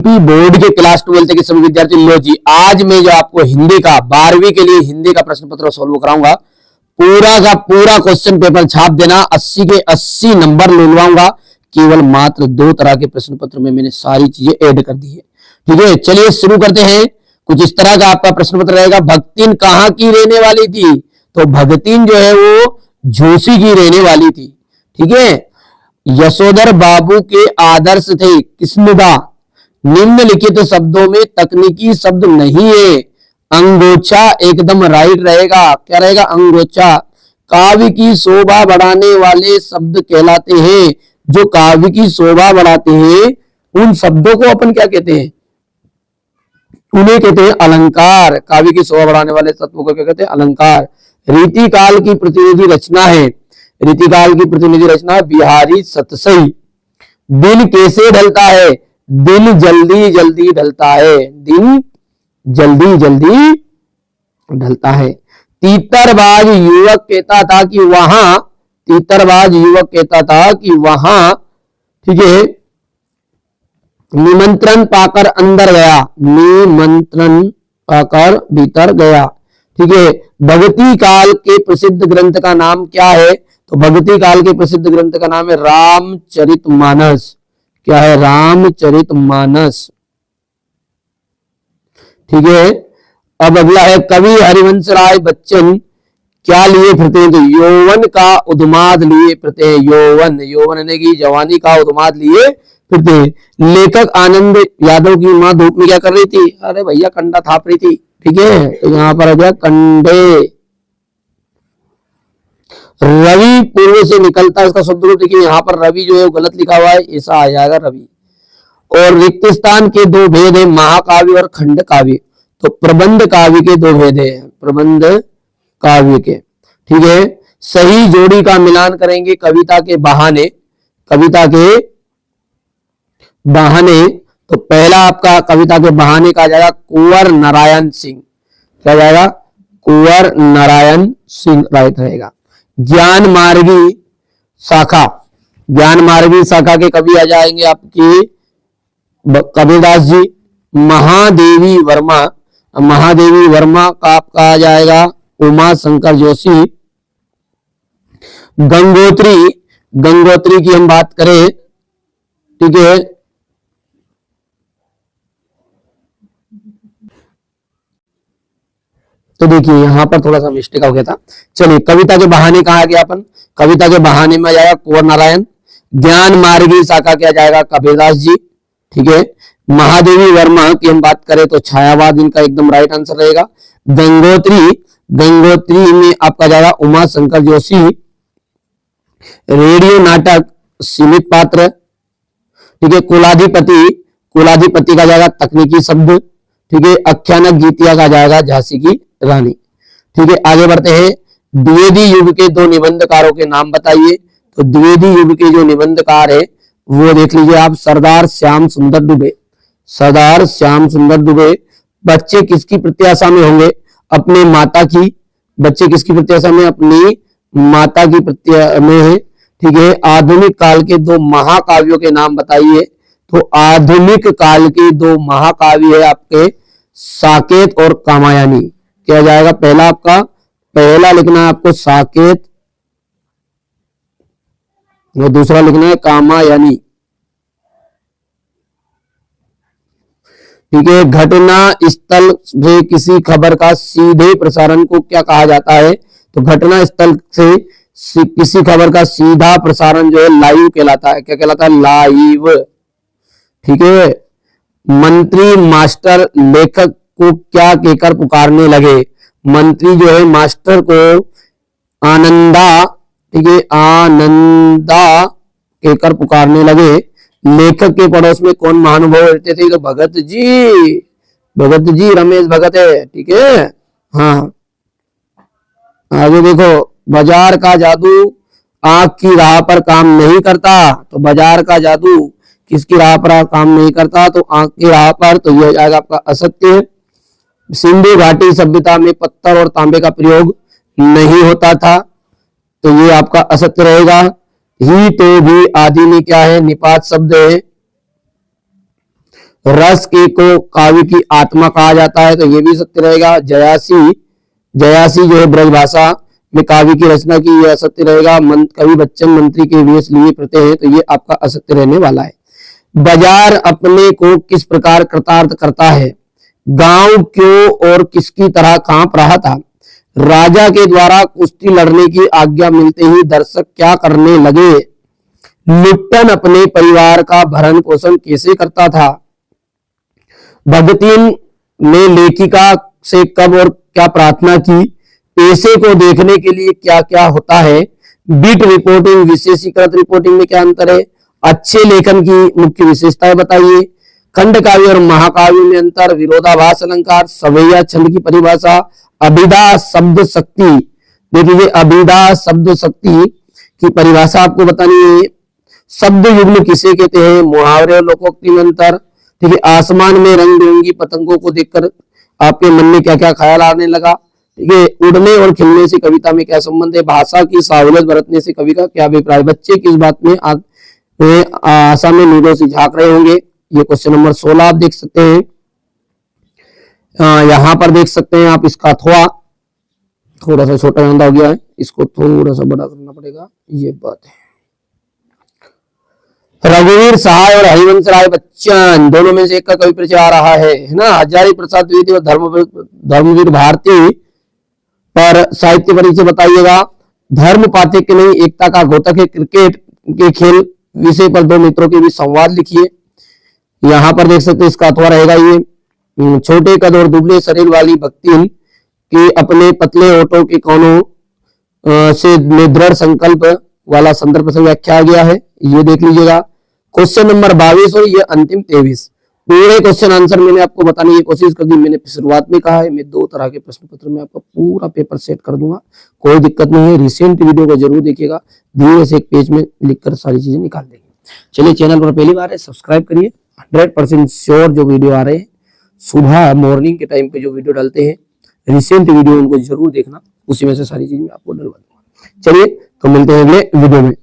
Board के class 12 के सभी विद्यार्थी लो जी, आज मैं जो आपको हिंदी का 12वीं के लिए हिंदी का प्रश्न पत्र सोल्व कराऊंगा। पूरा का पूरा क्वेश्चन पेपर छाप देना, 80 के 80 नंबर लुलवाऊंगा। केवल मात्र 2 तरह के प्रश्न पत्र में मैंने सारी चीजें ऐड कर दी है। ठीक है, चलिए शुरू करते हैं। कुछ इस तरह का आपका प्रश्न पत्र रहेगा। भगतीन कहाँ की रहने वाली थी? तो भगतीन जो है वो झूसी की रहने वाली थी। ठीक है, यशोधर बाबू के आदर्श थे कृष्णदा। निम्नलिखित शब्दों में तकनीकी शब्द नहीं है। अंगोछा एकदम राइट रहेगा। क्या रहेगा? अंगोछा। काव्य की शोभा बढ़ाने वाले शब्द कहलाते हैं। जो काव्य की शोभा बढ़ाते हैं उन शब्दों को अपन क्या कहते हैं? उन्हें कहते हैं अलंकार। काव्य की शोभा बढ़ाने वाले तत्वों को क्या कहते हैं? अलंकार। रीतिकाल की प्रतिनिधि रचना है। रीतिकाल की प्रतिनिधि रचना बिहारी सतसई। दिन कैसे ढलता है? दिन जल्दी जल्दी ढलता है। दिन जल्दी जल्दी ढलता है। तीतरबाज युवक कहता था कि वहां, तीतरबाज युवक कहता था कि वहां, ठीक है, निमंत्रण पाकर अंदर गया। निमंत्रण पाकर भीतर गया। ठीक है, भगती काल के प्रसिद्ध ग्रंथ का नाम क्या है? तो भगती काल के प्रसिद्ध ग्रंथ का नाम है रामचरितमानस। क्या है? रामचरितमानस। ठीक है, अब अगला है कवि हरिवंश राय बच्चन क्या लिए फिरते हैं? तो यौवन का उन्माद लिए फिरते हैं। यौवन, यौवन ने की जवानी का उन्माद लिए फिरते हैं। लेखक आनंद यादव की मां धूप में क्या कर रही थी? अरे भैया कंडा थाप रही थी। ठीक है, तो यहां पर आ गया कंडे। रवि पूर्व से निकलता है, इसका शब्द रूप देखिए। यहाँ पर रवि जो है वो गलत लिखा हुआ है, ऐसा आ जाएगा रवि। और रिक्त स्थान के 2 भेद है, महाकाव्य और खंड काव्य। तो प्रबंध काव्य के 2 भेद है, प्रबंध काव्य के। ठीक है, सही जोड़ी का मिलान करेंगे कविता के बहाने। कविता के बहाने, तो पहला आपका कविता के बहाने का जाएगा कुंवर नारायण सिंह। क्या जाएगा? कुंवर नारायण सिंह राइट रहेगा। ज्ञान मार्गी शाखा, ज्ञान मार्गी शाखा के कवि आ जाएंगे आपकी कबीरदास जी। महादेवी वर्मा, महादेवी वर्मा का आपका आ जाएगा उमा शंकर जोशी। गंगोत्री, गंगोत्री की हम बात करें, ठीक है, तो देखिए यहां पर थोड़ा सा मिस्टेक हो गया था। चलिए कविता के बहाने कहा गया अपन, कविता के बहाने में आ जाएगा कुंवर नारायण। ज्ञान मार्गी शाखा क्या जाएगा? कबीरदास जी। ठीक है, महादेवी वर्मा की हम बात करें तो छायावाद इनका एकदम राइट आंसर रहेगा। गंगोत्री, गंगोत्री में आपका जाएगा उमा शंकर जोशी। रेडियो नाटक सीमित पात्र। ठीक है, कुलाधिपति, कुलाधिपति का जाएगा तकनीकी शब्द। ठीक है, आख्यानक गीतिया का जाएगा झांसी की रानी। ठीक है, आगे बढ़ते हैं। द्विवेदी युग के 2 निबंधकारों के नाम बताइए। तो द्विवेदी युग के जो निबंधकार है वो देख लीजिए आप, सरदार श्याम सुंदर दुबे। सरदार श्याम सुंदर दुबे। बच्चे किसकी प्रत्याशा में होंगे? अपने माता की। बच्चे किसकी प्रत्याशा में? अपनी माता की प्रत्याशा में है। ठीक है, आधुनिक काल के 2 महाकाव्यों के नाम बताइए। तो आधुनिक काल के 2 महाकाव्य है आपके साकेत और कामायनी। क्या जाएगा? पहला आपका, पहला लिखना है आपको साकेत और दूसरा लिखना है कामायनी। ठीक है, घटना स्थल से किसी खबर का सीधे प्रसारण को क्या कहा जाता है? तो घटना स्थल से किसी खबर का सीधा प्रसारण जो है लाइव कहलाता है। क्या कहलाता है? लाइव। ठीक है, मंत्री मास्टर लेखक को क्या कहकर पुकारने लगे? मंत्री जो है मास्टर को आनंदा, ठीक है, आनंदा कहकर पुकारने लगे। लेखक के पड़ोस में कौन महानुभाव रहते थे? तो भगत जी, भगत जी, रमेश भगत है। ठीक है, हाँ, आगे देखो। बाजार का जादू आंख की राह पर काम नहीं करता। तो बाजार का जादू किसकी राह पर काम नहीं करता? तो आंख की राह पर। तो यह जाएगा आपका असत्य। सिंधु घाटी सभ्यता में पत्थर और तांबे का प्रयोग नहीं होता था। तो ये आपका असत्य रहेगा। ही तो भी आदि में क्या है? निपात शब्द है। रस के को काव्य की आत्मा कहा जाता है, तो ये भी सत्य रहेगा। जयासी, जयासी जो है ब्रजभाषा में काव्य की रचना की, यह असत्य रहेगा। कवि बच्चन मंत्री के वेश लिए फिरते हैं, तो ये आपका असत्य रहने वाला है। बाजार अपने को किस प्रकार कृतार्थ करता है? गांव क्यों और किसकी तरह कांप रहा था? राजा के द्वारा कुश्ती लड़ने की आज्ञा मिलते ही दर्शक क्या करने लगे? लिप्टन अपने परिवार का भरण पोषण कैसे करता था? भगतीन ने लेखिका से कब और क्या प्रार्थना की? पेशे को देखने के लिए क्या क्या होता है? बीट रिपोर्टिंग विशेषीकृत रिपोर्टिंग में क्या अंतर है? अच्छे लेखन की मुख्य विशेषताएं बताइए। खंड काव्य और महाकाव्य में अंतर, विरोधाभास अलंकार, सवैया छंद की परिभाषा, अभिधा शब्द शक्ति। देखिए अभिधा शब्द शक्ति की परिभाषा आपको बतानी है। शब्द युग्म किसे कहते हैं? मुहावरे और लोकोक्ति में अंतर। ठीक है, आसमान में रंग बिरंगी पतंगों को देखकर आपके मन में क्या क्या ख्याल आने लगा? ठीक है, उड़ने और खिलने से कविता में क्या संबंध है? भाषा की साहुलियत बरतने से कवि का क्या अभिप्राय? बच्चे किस बात में आशा में नींदों से झांक रहे होंगे? ये क्वेश्चन नंबर 16 आप देख सकते हैं। यहां पर देख सकते हैं आप इसका थोड़ा सा छोटा ज्यादा हो गया है, इसको थोड़ा सा बड़ा करना पड़ेगा, ये बात है। रघुवीर सहाय और हरिवंश राय बच्चन दोनों में से एक का कवि परिचय आ रहा है ना। हजारी प्रसाद द्विवेदी और धर्मवीर भारती पर साहित्य परिचय बताइएगा। धर्म पाठ्य के नहीं एकता का घोतक है। क्रिकेट के खेल विषय पर दो मित्रों के बीच संवाद लिखिए। यहां पर देख सकते हैं इसका अथवा रहेगा ये। छोटे कद और दुबले शरीर वाली भक्तिन के अपने पतले ओठों के कोनों से दृढ़ संकल्प वाला संदर्भ से व्याख्या गया है, ये देख लीजिएगा। क्वेश्चन नंबर 22 और ये अंतिम 23 पूरे क्वेश्चन आंसर मैंने आपको बताने की कोशिश कर दी। मैंने शुरुआत में कहा है मैं 2 तरह के प्रश्न पत्र में आपका पूरा पेपर सेट कर दूंगा, कोई दिक्कत नहीं है। रिसेंट वीडियो को जरूर देखिएगा, धीरे से एक पेज में लिखकर सारी चीजें निकाल देंगे। चलिए चैनल पर पहली बार है सब्सक्राइब करिए। 100% श्योर जो वीडियो आ रहे हैं सुबह मॉर्निंग के टाइम पे जो वीडियो डालते हैं रिसेंट वीडियो उनको जरूर देखना, उसी में से सारी चीज मैं आपको डलवा दूंगा। चलिए तो मिलते हैं अगले वीडियो में।